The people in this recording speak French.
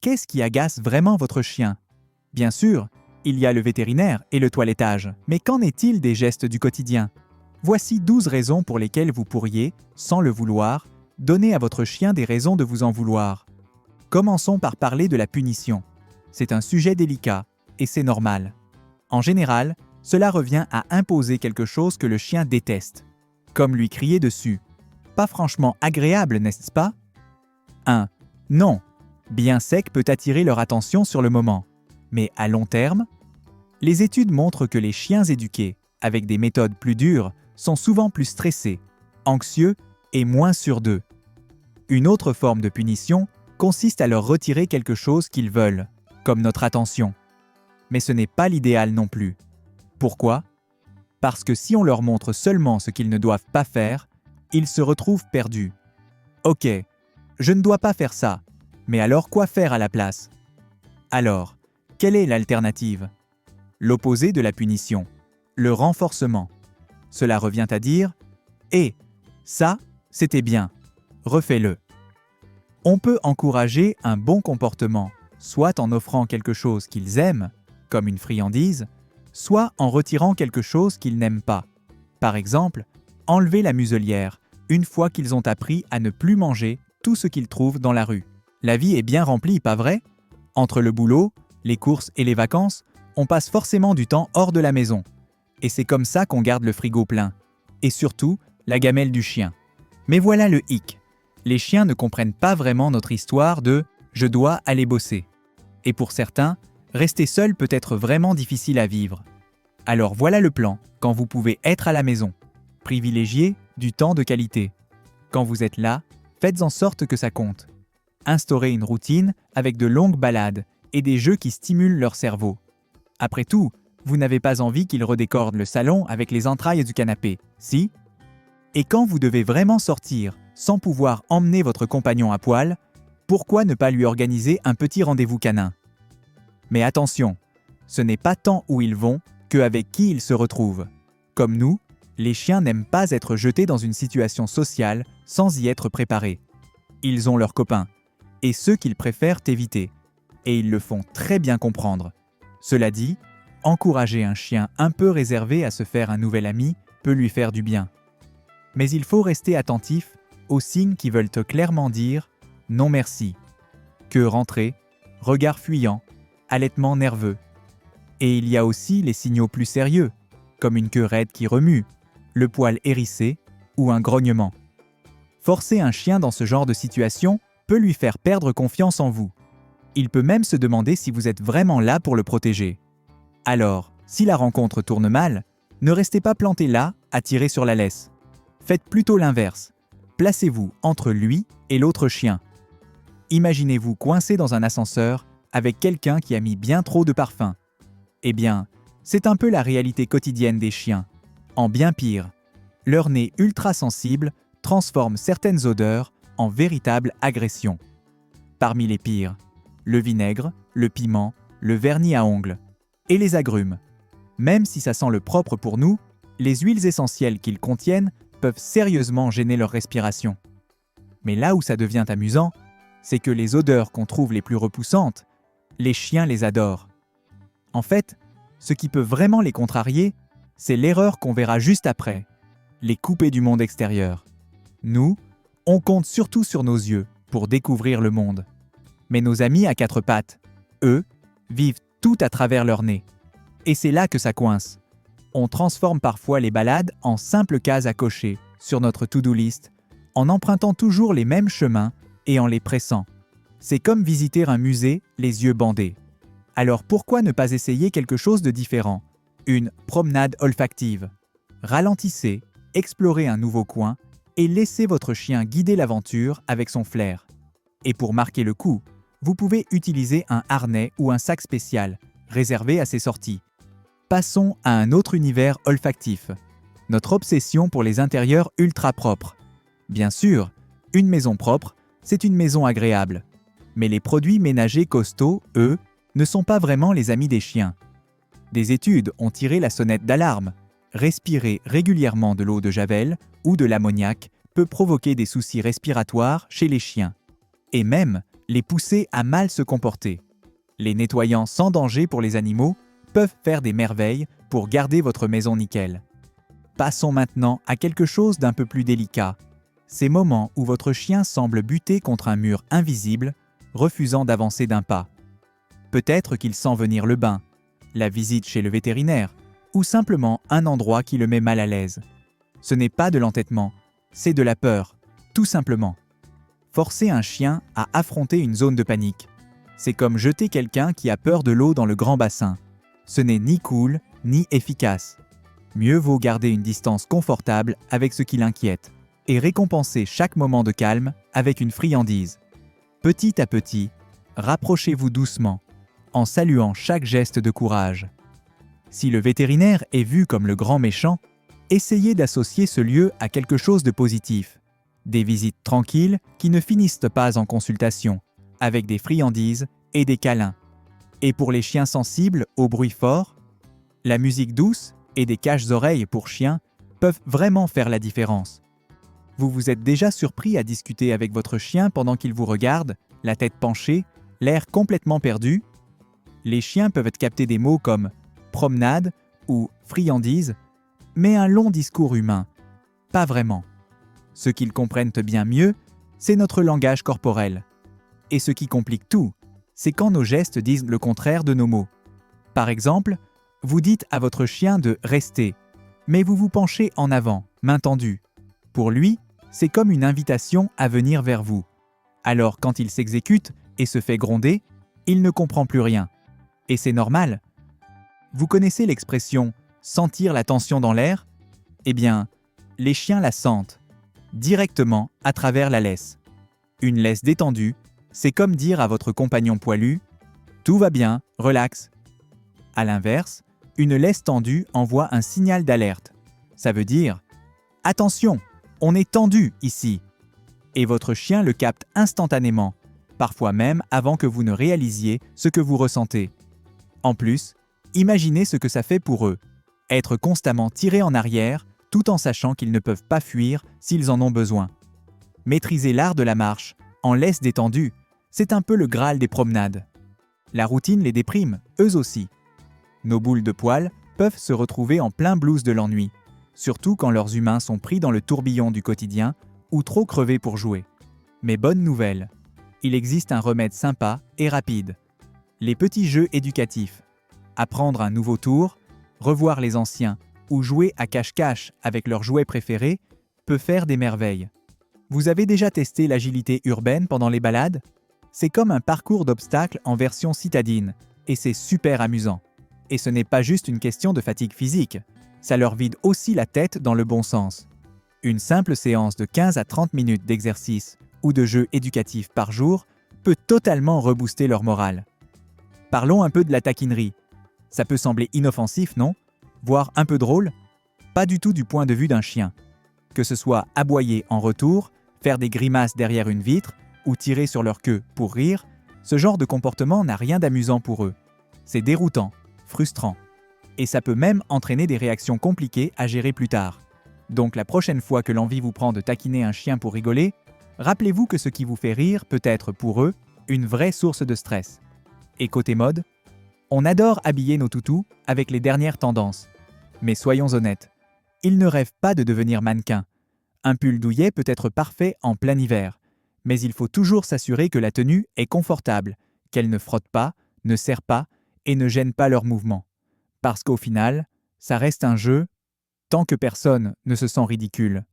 Qu'est-ce qui agace vraiment votre chien? Bien sûr, il y a le vétérinaire et le toilettage, mais qu'en est-il des gestes du quotidien? Voici 12 raisons pour lesquelles vous pourriez, sans le vouloir, donner à votre chien des raisons de vous en vouloir. Commençons par parler de la punition. C'est un sujet délicat, et c'est normal. En général, cela revient à imposer quelque chose que le chien déteste, comme lui crier dessus. Pas franchement agréable, n'est-ce pas? 1. Non. Bien sec peut attirer leur attention sur le moment. Mais à long terme, les études montrent que les chiens éduqués, avec des méthodes plus dures, sont souvent plus stressés, anxieux et moins sûrs d'eux. Une autre forme de punition consiste à leur retirer quelque chose qu'ils veulent, comme notre attention. Mais ce n'est pas l'idéal non plus. Pourquoi? Parce que si on leur montre seulement ce qu'ils ne doivent pas faire, ils se retrouvent perdus. Ok, je ne dois pas faire ça, mais alors quoi faire à la place? Alors, quelle est l'alternative? L'opposé de la punition, le renforcement. Cela revient à dire « Eh, ça, c'était bien, refais-le ». On peut encourager un bon comportement, soit en offrant quelque chose qu'ils aiment, comme une friandise, soit en retirant quelque chose qu'ils n'aiment pas. Par exemple, enlever la muselière, une fois qu'ils ont appris à ne plus manger tout ce qu'ils trouvent dans la rue. La vie est bien remplie, pas vrai? Entre le boulot, les courses et les vacances, on passe forcément du temps hors de la maison. Et c'est comme ça qu'on garde le frigo plein. Et surtout, la gamelle du chien. Mais voilà le hic. Les chiens ne comprennent pas vraiment notre histoire de « je dois aller bosser ». Et pour certains, rester seul peut être vraiment difficile à vivre. Alors voilà le plan quand vous pouvez être à la maison. Privilégiez du temps de qualité. Quand vous êtes là, faites en sorte que ça compte. Instaurez une routine avec de longues balades et des jeux qui stimulent leur cerveau. Après tout, vous n'avez pas envie qu'ils redécorent le salon avec les entrailles du canapé, si? Et quand vous devez vraiment sortir sans pouvoir emmener votre compagnon à poil, pourquoi ne pas lui organiser un petit rendez-vous canin? Mais attention, ce n'est pas tant où ils vont qu'avec qui ils se retrouvent. Comme nous, les chiens n'aiment pas être jetés dans une situation sociale sans y être préparés. Ils ont leurs copains, et ceux qu'ils préfèrent éviter, et ils le font très bien comprendre. Cela dit, encourager un chien un peu réservé à se faire un nouvel ami peut lui faire du bien. Mais il faut rester attentif aux signes qui veulent clairement dire « non merci », queue rentrée, regard fuyant, halètement nerveux. Et il y a aussi les signaux plus sérieux, comme une queue raide qui remue, le poil hérissé ou un grognement. Forcer un chien dans ce genre de situation peut lui faire perdre confiance en vous. Il peut même se demander si vous êtes vraiment là pour le protéger. Alors, si la rencontre tourne mal, ne restez pas planté là, à tirer sur la laisse. Faites plutôt l'inverse. Placez-vous entre lui et l'autre chien. Imaginez-vous coincé dans un ascenseur avec quelqu'un qui a mis bien trop de parfum. Eh bien, c'est un peu la réalité quotidienne des chiens. En bien pire, leur nez ultra sensible transforme certaines odeurs en véritable agression. Parmi les pires, le vinaigre, le piment, le vernis à ongles et les agrumes. Même si ça sent le propre pour nous, les huiles essentielles qu'ils contiennent peuvent sérieusement gêner leur respiration. Mais là où ça devient amusant, c'est que les odeurs qu'on trouve les plus repoussantes, les chiens les adorent. En fait, ce qui peut vraiment les contrarier, c'est l'erreur qu'on verra juste après, les couper du monde extérieur. Nous, on compte surtout sur nos yeux pour découvrir le monde. Mais nos amis à quatre pattes, eux, vivent tout à travers leur nez. Et c'est là que ça coince. On transforme parfois les balades en simples cases à cocher sur notre to-do list, en empruntant toujours les mêmes chemins et en les pressant. C'est comme visiter un musée les yeux bandés. Alors pourquoi ne pas essayer quelque chose de différent? Une promenade olfactive. Ralentissez, explorez un nouveau coin et laissez votre chien guider l'aventure avec son flair. Et pour marquer le coup, vous pouvez utiliser un harnais ou un sac spécial, réservé à ces sorties. Passons à un autre univers olfactif. Notre obsession pour les intérieurs ultra propres. Bien sûr, une maison propre, c'est une maison agréable. Mais les produits ménagers costauds, eux, ne sont pas vraiment les amis des chiens. Des études ont tiré la sonnette d'alarme. Respirer régulièrement de l'eau de javel ou de l'ammoniac peut provoquer des soucis respiratoires chez les chiens. Et même, les pousser à mal se comporter. Les nettoyants sans danger pour les animaux peuvent faire des merveilles pour garder votre maison nickel. Passons maintenant à quelque chose d'un peu plus délicat. Ces moments où votre chien semble buter contre un mur invisible, refusant d'avancer d'un pas. Peut-être qu'il sent venir le bain, la visite chez le vétérinaire, ou simplement un endroit qui le met mal à l'aise. Ce n'est pas de l'entêtement, c'est de la peur, tout simplement. Forcer un chien à affronter une zone de panique, c'est comme jeter quelqu'un qui a peur de l'eau dans le grand bassin. Ce n'est ni cool, ni efficace. Mieux vaut garder une distance confortable avec ce qui l'inquiète et récompenser chaque moment de calme avec une friandise. Petit à petit, rapprochez-vous doucement, en saluant chaque geste de courage. Si le vétérinaire est vu comme le grand méchant, essayez d'associer ce lieu à quelque chose de positif. Des visites tranquilles qui ne finissent pas en consultation, avec des friandises et des câlins. Et pour les chiens sensibles au bruit fort, la musique douce et des caches-oreilles pour chiens peuvent vraiment faire la différence. Vous vous êtes déjà surpris à discuter avec votre chien pendant qu'il vous regarde, la tête penchée, l'air complètement perdu? Les chiens peuvent capter des mots comme « promenade » ou « friandise », mais un long discours humain, pas vraiment. Ce qu'ils comprennent bien mieux, c'est notre langage corporel. Et ce qui complique tout, c'est quand nos gestes disent le contraire de nos mots. Par exemple, vous dites à votre chien de rester, mais vous vous penchez en avant, main tendue. Pour lui, c'est comme une invitation à venir vers vous. Alors quand il s'exécute et se fait gronder, il ne comprend plus rien. Et c'est normal. Vous connaissez l'expression « sentir la tension dans l'air » ? Eh bien, les chiens la sentent, directement à travers la laisse. Une laisse détendue, c'est comme dire à votre compagnon poilu « tout va bien, relax ». À l'inverse, une laisse tendue envoie un signal d'alerte. Ça veut dire « attention, on est tendu ici ». Et votre chien le capte instantanément, parfois même avant que vous ne réalisiez ce que vous ressentez. En plus, imaginez ce que ça fait pour eux, être constamment tirés en arrière tout en sachant qu'ils ne peuvent pas fuir s'ils en ont besoin. Maîtriser l'art de la marche, en laisse détendue, c'est un peu le Graal des promenades. La routine les déprime, eux aussi. Nos boules de poils peuvent se retrouver en plein blues de l'ennui, surtout quand leurs humains sont pris dans le tourbillon du quotidien ou trop crevés pour jouer. Mais bonne nouvelle, il existe un remède sympa et rapide. Les petits jeux éducatifs. Apprendre un nouveau tour, revoir les anciens ou jouer à cache-cache avec leur jouet préféré peut faire des merveilles. Vous avez déjà testé l'agilité urbaine pendant les balades ? C'est comme un parcours d'obstacles en version citadine et c'est super amusant. Et ce n'est pas juste une question de fatigue physique, ça leur vide aussi la tête dans le bon sens. Une simple séance de 15 à 30 minutes d'exercice ou de jeu éducatif par jour peut totalement rebooster leur morale. Parlons un peu de la taquinerie. Ça peut sembler inoffensif, non ? Voire un peu drôle ? Pas du tout du point de vue d'un chien. Que ce soit aboyer en retour, faire des grimaces derrière une vitre ou tirer sur leur queue pour rire, ce genre de comportement n'a rien d'amusant pour eux. C'est déroutant, frustrant. Et ça peut même entraîner des réactions compliquées à gérer plus tard. Donc la prochaine fois que l'envie vous prend de taquiner un chien pour rigoler, rappelez-vous que ce qui vous fait rire peut être pour eux une vraie source de stress. Et côté mode, on adore habiller nos toutous avec les dernières tendances. Mais soyons honnêtes, ils ne rêvent pas de devenir mannequins. Un pull douillet peut être parfait en plein hiver, mais il faut toujours s'assurer que la tenue est confortable, qu'elle ne frotte pas, ne serre pas et ne gêne pas leurs mouvements. Parce qu'au final, ça reste un jeu tant que personne ne se sent ridicule.